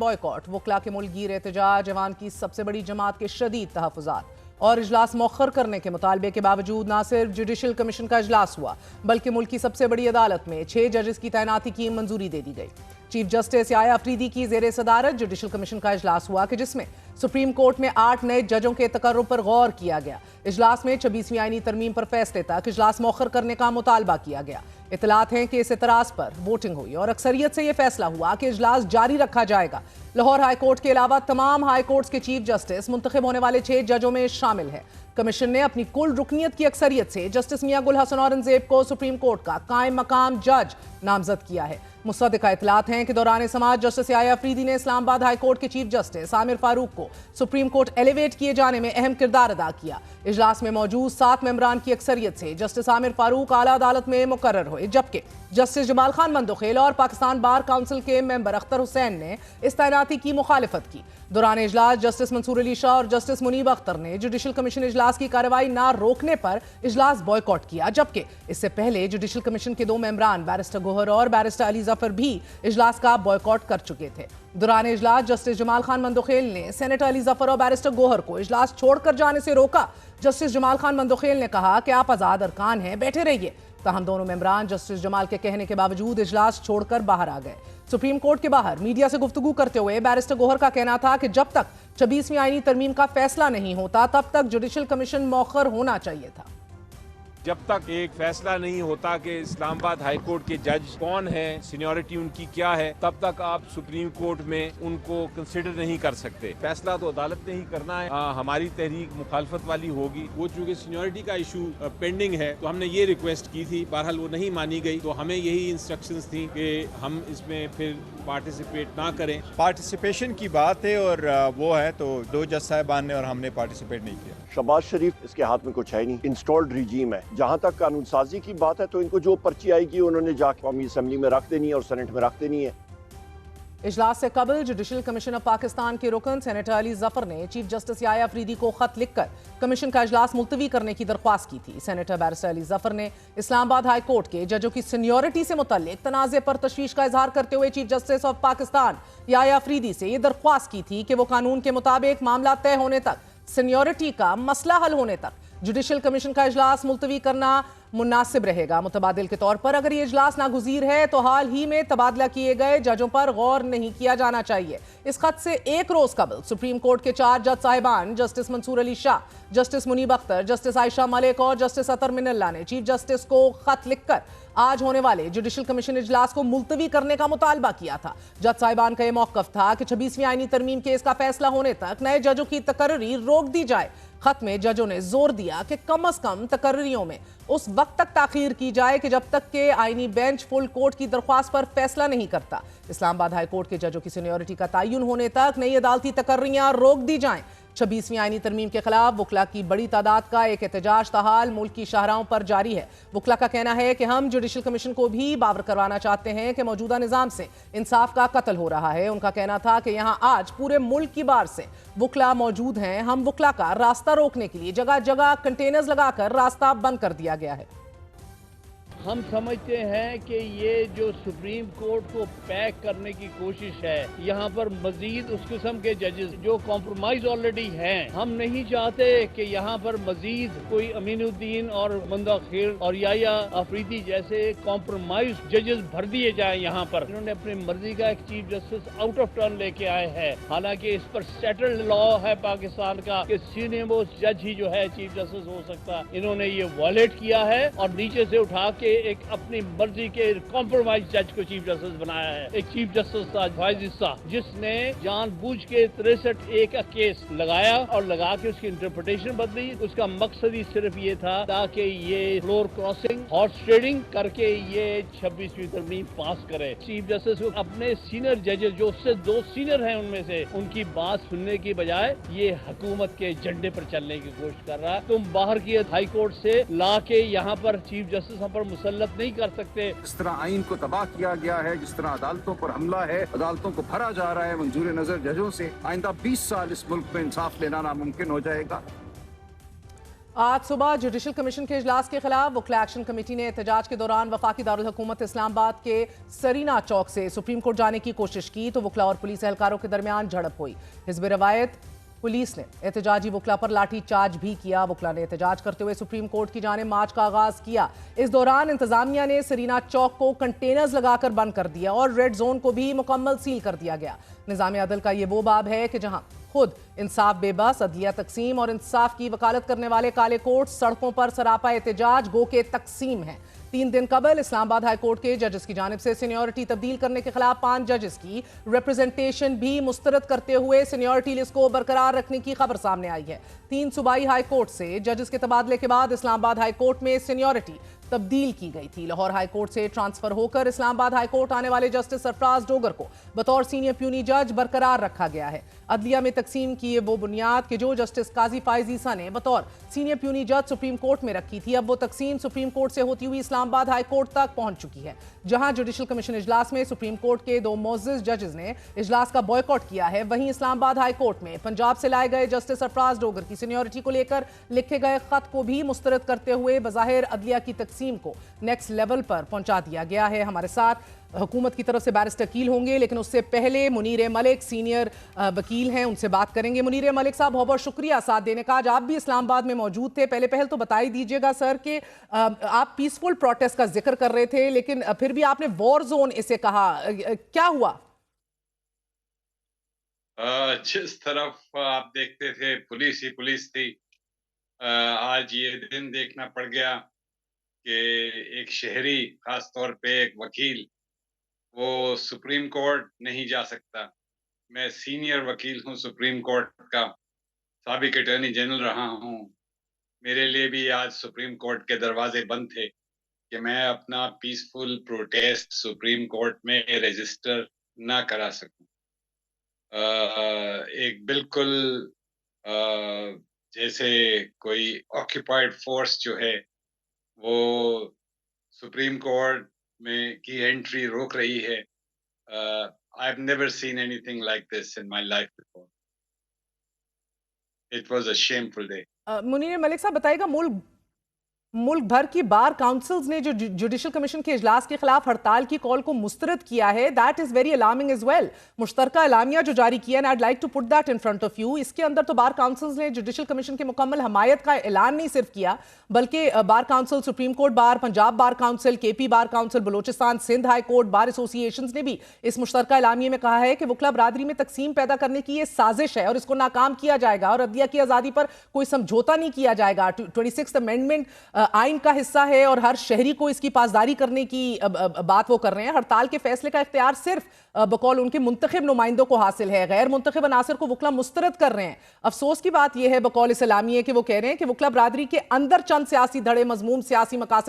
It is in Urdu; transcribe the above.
بوائکاٹ وکلا کے ملک گیر احتجاج ایوان کی سب سے بڑی جماعت کے شدید تحفظات اور اجلاس مؤخر کرنے کے مطالبے کے باوجود نہ صرف جوڈیشل کمیشن کا اجلاس ہوا بلکہ ملک کی سب سے بڑی عدالت میں 6 ججز کی تعیناتی کی منظوری دے دی گئی۔ چیف جسٹس یحییٰ افریدی کی زیر صدارت جوڈیشل کمیشن کا اجلاس ہوا کہ جس میں سپریم کورٹ میں 8 نئے ججوں کے تقرر پر غور کیا گیا۔ اجلاس میں 26ویں آئینی ترمیم پر فیصلے تک اجلاس مؤخر کرنے کا مطالبہ کیا گیا۔ اطلاعات ہیں کہ اس اعتراض پر ووٹنگ ہوئی اور اکثریت سے یہ فیصلہ ہوا کہ اجلاس جاری رکھا جائے گا۔ لاہور ہائی کورٹ کے علاوہ تمام ہائی کورٹس کے چیف جسٹس منتخب ہونے والے 6 ججوں میں شامل ہیں۔ کمیشن نے اپنی کل رکنیت کی اکثریت سے جسٹس میاں گل حسن اورنگزیب کو سپریم کورٹ کا قائم مقام جج نامزد کیا ہے۔ مصدقہ اطلاعات ہیں کہ دوران سماعت جسٹس یحییٰ افریدی نے اسلام آباد ہائی کورٹ کے چیف جسٹس عامر فاروق کو سپریم کورٹ ایلیویٹ کیے جانے میں اہم کردار ادا کیا۔ اجلاس میں موجود 7 ممبران کی اکثریت سے جسٹس عامر فاروق اعلیٰ عدالت میں مقرر ہوئے، جبکہ جسٹس جمال خان مندوخیل اور پاکستان بار کونسل کے ممبر اختر حسین نے اس تعیناتی کی مخالفت کی۔ دوران اجلاس جسٹس منصور علی شاہ اور جسٹس منیب اختر نے جوڈیشل کمیشن اجلاس کی کارروائی نہ روکنے پر اجلاس بوائکاٹ کیا، جبکہ اس سے پہلے جوڈیشل کمیشن کے 2 ممبران بیرسٹر گوہر اور بیرسٹر علی ظفر بھی اجلاس کا بوائکاٹ کر چکے تھے۔ دوران اجلاس جسٹس جمال خان مندوخیل نے سینیٹر علی ظفر اور بیرسٹر گوہر کو اجلاس چھوڑ کر جانے سے روکا۔ جسٹس جمال خان مندوخیل نے کہا کہ آپ آزاد ارکان ہیں، بیٹھے رہیے، تاہم دونوں ممبران جسٹس جمال کے کہنے کے باوجود اجلاس چھوڑ کر باہر آ گئے۔ سپریم کورٹ کے باہر میڈیا سے گفتگو کرتے ہوئے بیرسٹر گوہر کا کہنا تھا کہ جب تک 26ویں آئینی ترمیم کا فیصلہ نہیں ہوتا تب تک جوڈیشل کمیشن مؤخر ہونا چاہیے تھا۔ جب تک ایک فیصلہ نہیں ہوتا کہ اسلام آباد ہائی کورٹ کے جج کون ہیں، سینیورٹی ان کی کیا ہے، تب تک آپ سپریم کورٹ میں ان کو کنسیڈر نہیں کر سکتے۔ فیصلہ تو عدالت نے ہی کرنا ہے۔ ہماری تحریک مخالفت والی ہوگی۔ وہ چونکہ سینیورٹی کا ایشو پینڈنگ ہے تو ہم نے یہ ریکویسٹ کی تھی، بہرحال وہ نہیں مانی گئی، تو ہمیں یہی انسٹرکشنز تھیں کہ ہم اس میں پھر پارٹیسپیٹ نہ کریں۔ پارٹیسپیشن کی بات ہے اور وہ ہے تو 2 جج صاحبان نے اور ہم نے پارٹیسپیٹ نہیں کیا۔ شہباز شریف اس کے ہاتھ میں کچھ ہے نہیں، انسٹالڈ ریجیم ہے۔ جہاں تک قانون سازی کی بات ہے تو ان کو جو پرچی آئے گی انہوں نے جا کے قومی اسمبلی میں رکھ دینی ہے اور سینٹ میں رکھ دینی ہے۔ اجلاس سے قبل جوڈیشل کمیشن آف پاکستان کے رکن سینیٹر علی ظفر نے چیف جسٹس یحییٰ افریدی کو خط لکھ کر کمیشن کا اجلاس ملتوی کرنے کی درخواست کی تھی۔ سینیٹر بیرسٹر علی ظفر نے اسلام آباد ہائی کورٹ کے ججوں کی سینیورٹی سے متعلق تنازع پر تشویش کا اظہار کرتے ہوئے چیف جسٹس آف پاکستان یحییٰ افریدی سے یہ درخواست کی تھی کہ وہ قانون کے مطابق معاملہ طے ہونے تک، سینیورٹی کا مسئلہ حل ہونے تک جوڈیشل کمیشن کا اجلاس ملتوی کرنا مناسب رہے گا۔ متبادل کے طور پر اگر یہ اجلاس ناگزیر ہے تو حال ہی میں تبادلہ کیے گئے ججوں پر غور نہیں کیا جانا چاہیے۔ اس خط سے 1 روز قبل سپریم کورٹ کے 4 جج صاحبان جسٹس منصور علی شاہ، جسٹس منیب اختر، جسٹس عائشہ ملک اور جسٹس اطہر من اللہ نے چیف جسٹس کو خط لکھ کر آج ہونے والے جوڈیشل کمیشن اجلاس کو ملتوی کرنے کا مطالبہ کیا تھا۔ جج صاحبان کا یہ موقف تھا کہ 26ویں آئینی ترمیم کیس کا فیصلہ ہونے تک نئے ججوں کی تقرری روک دی جائے۔ خط میں ججوں نے زور دیا کہ کم از کم تقرریوں میں اس وقت تک تاخیر کی جائے کہ جب تک کہ آئینی بینچ فل کورٹ کی درخواست پر فیصلہ نہیں کرتا۔ اسلام آباد ہائی کورٹ کے ججوں کی سینیورٹی کا تعین ہونے تک نئی عدالتی تقرریاں روک دی جائیں۔ 26ویں آئینی ترمیم کے خلاف وکلا کی بڑی تعداد کا ایک احتجاج تاحال ملک کی شاہراہوں پر جاری ہے۔ وکلا کا کہنا ہے کہ ہم جوڈیشل کمیشن کو بھی باور کروانا چاہتے ہیں کہ موجودہ نظام سے انصاف کا قتل ہو رہا ہے۔ ان کا کہنا تھا کہ یہاں آج پورے ملک کی بار سے وکلا موجود ہیں۔ ہم وکلا کا راستہ روکنے کے لیے جگہ جگہ کنٹینرز لگا کر راستہ بند کر دیا گیا ہے۔ ہم سمجھتے ہیں کہ یہ جو سپریم کورٹ کو پیک کرنے کی کوشش ہے، یہاں پر مزید اس قسم کے ججز جو کمپرومائز آلریڈی ہیں، ہم نہیں چاہتے کہ یہاں پر مزید کوئی امین الدین اور مندوخیل اور یحییٰ افریدی جیسے کمپرومائز ججز بھر دیے جائیں یہاں پر۔ انہوں نے اپنی مرضی کا ایک chief justice out of turn لے کے آئے ہیں، حالانکہ اس پر سیٹلڈ لا ہے پاکستان کا کہ سینئر موسٹ جج ہی جو ہے چیف جسٹس ہو سکتا۔ انہوں نے یہ وائلیٹ کیا ہے اور نیچے سے اٹھا کے ایک اپنی مرضی کے کمپرومائز جج کو چیف جسٹس بنایا ہے۔ ایک چیف جسٹس تھا فائز عیسیٰ، جس نے جان بوجھ کے 63 کا کیس لگایا اور لگا کے اس کی انٹرپریٹیشن بدلی۔ اس کا مقصد ہی صرف یہ تھا تاکہ یہ فلور کراسنگ، ہارس ٹریڈنگ کر کے یہ 26ویں ترمیم پاس کرے۔ چیف جسٹس کو اپنے سینئر ججز جو اس سے 2 سینئر ہیں ان میں سے، ان کی بات سننے کی بجائے یہ حکومت کے جھنڈے پر چلنے کی کوشش کر رہا ہے۔ تم باہر کی ہائی کورٹ سے لا کے یہاں پر چیف جسٹس پر مسلط نہیں کر سکتے۔ جس طرح آئین کو تباہ کیا گیا ہے، جس طرح عدالتوں پر حملہ ہے، عدالتوں کو بھرا جا رہا ہے منظور نظر ججوں سے، آئندہ 20 سال اس ملک میں انصاف لینا ناممکن ہو جائے گا۔ آج صبح جوڈیشل کمیشن کے اجلاس کے خلاف وکلا ایکشن کمیٹی نے احتجاج کے دوران وفاقی دارالحکومت اسلام آباد کے سرینا چوک سے سپریم کورٹ جانے کی کوشش کی تو وکلا اور پولیس اہلکاروں کے درمیان جھڑپ ہوئی۔ حزب روایت پولیس نے احتجاجی وکلا پر لاٹھی چارج بھی کیا۔ وکلا نے احتجاج کرتے ہوئے سپریم کورٹ کی جانب مارچ کا آغاز کیا۔ اس دوران انتظامیہ نے سرینا چوک کو کنٹینرز لگا کر بند کر دیا اور ریڈ زون کو بھی مکمل سیل کر دیا گیا۔ نظام عدل کا یہ وہ باب ہے کہ جہاں خود انصاف بے بس، عدلیہ تقسیم اور انصاف کی وکالت کرنے والے کالے کوٹ سڑکوں پر سراپا احتجاج گو کے تقسیم ہیں۔ 3 دن قبل اسلام آباد ہائی کورٹ کے ججز کی جانب سے سینیورٹی تبدیل کرنے کے خلاف 5 ججز کی ریپرزنٹیشن بھی مسترد کرتے ہوئے سینیورٹی لسٹ کو برقرار رکھنے کی خبر سامنے آئی ہے۔ 3 صوبائی ہائی کورٹ سے ججز کے تبادلے کے بعد اسلام آباد ہائی کورٹ میں سینیورٹی تبدیل کی گئی تھی۔ لاہور ہائی کورٹ سے ٹرانسفر ہو کر اسلام آباد ہائی کورٹ آنے والے جسٹس سرفراز ڈوگر کو بطور سینئر پیونی جج برقرار رکھا گیا ہے۔ عدلیہ میں تقسیم کی یہ وہ بنیاد کہ جو جسٹس قاضی فائز عیسیٰ نے بطور سینئر پیونی جج سپریم کورٹ میں رکھی تھی، اب وہ تقسیم سپریم کورٹ سے ہوتی ہوئی اسلام آباد ہائی کورٹ تک پہنچ چکی ہے۔ جہاں جوڈیشل کمیشن اجلاس میں سپریم کورٹ کے 2 معزز ججز نے اجلاس کا بائیکاٹ کیا ہے، وہیں اسلام آباد ہائی کورٹ میں پنجاب سے لائے گئے جسٹس سرفراز ڈوگر کی سینیورٹی کو لے کر لکھے گئے خط کو بھی مسترد کرتے ہوئے بظاہر عدلیہ کی تقسیم کو نیکسٹ لیول پر پہنچا دیا گیا ہے۔ ہمارے ساتھ حکومت کی طرف سے بیرسٹر کیل ہوں گے، لیکن اس سے پہلے منیر ملک سینئر وکیل ہیں، ان سے بات کریں گے۔ منیر ملک صاحب، بہت بہت شکریہ ساتھ دینے کا۔ آج آپ بھی اسلام آباد میں موجود تھے، پہل تو بتا ہی دیجیے گا سر کہ آپ پیسفل پروٹیسٹ کا ذکر کر رہے تھے، لیکن پھر بھی آپ نے وار زون اسے کہا، کیا ہوا؟ جس طرف آپ دیکھتے تھے پولیس ہی پولیس تھی، آج یہ دن دیکھنا پڑ گیا کہ ایک شہری، خاص طور پہ ایک وکیل، وہ سپریم کورٹ نہیں جا سکتا۔ میں سینئر وکیل ہوں سپریم کورٹ کا، سابق اٹارنی جنرل رہا ہوں۔ میرے لیے بھی آج سپریم کورٹ کے دروازے بند تھے کہ میں اپنا پیسفل پروٹیسٹ سپریم کورٹ میں رجسٹر نہ کرا سکوں۔ ایک بالکل جیسے کوئی آکیپائڈ فورس جو ہے وہ سپریم کورٹ میں کی انٹری روک رہی ہے۔ I have never seen anything like this in my life before. It was a shameful day. Munir ملک صاحب بتائیے گا، ملک بھر کی بار کاؤنسلز نے جو جوڈیشل کمیشن کے اجلاس کے خلاف ہڑتال کی کال کو مسترد کیا ہے، that is very alarming as well. مشترکہ اعلامیہ جو جاری کیا ہے، I'd like to put that in front of you، اس کے اندر تو بار کاؤنسلز نے جوڈیشل کمیشن کے مکمل حمایت کا اعلان نہیں صرف کیا، بلکہ bar council, supreme court bar, Punjab bar council, K P bar council, Balochistan Sindh high court bar associations نے بھی اس مشترکہ اعلامیے میں کہا ہے کہ وکلا برادری میں تقسیم پیدا کرنے کی یہ سازش ہے اور اس کو ناکام کیا جائے گا اور عدلیہ کی آزادی پر کوئی سمجھوتا نہیں کیا جائے گا۔ 26th امینڈمنٹ آئین کا حصہ ہے اور ہر شہری کو اس کی پاسداری کرنے کی بات وہ کر رہے ہیں۔ ہڑتال کے فیصلے کا اختیار صرف بقول ان کے منتخب نمائندوں کو حاصل ہے، غیر منتخب عناصر کو وکلا مسترد کر رہے ہیں۔ افسوس کی بات یہ ہے بقول اس اعلامیے کہ وہ کہہ رہے ہیں کہ وکلا برادری کے اندر چند سیاسی دھڑے مذموم سیاسی مقاصد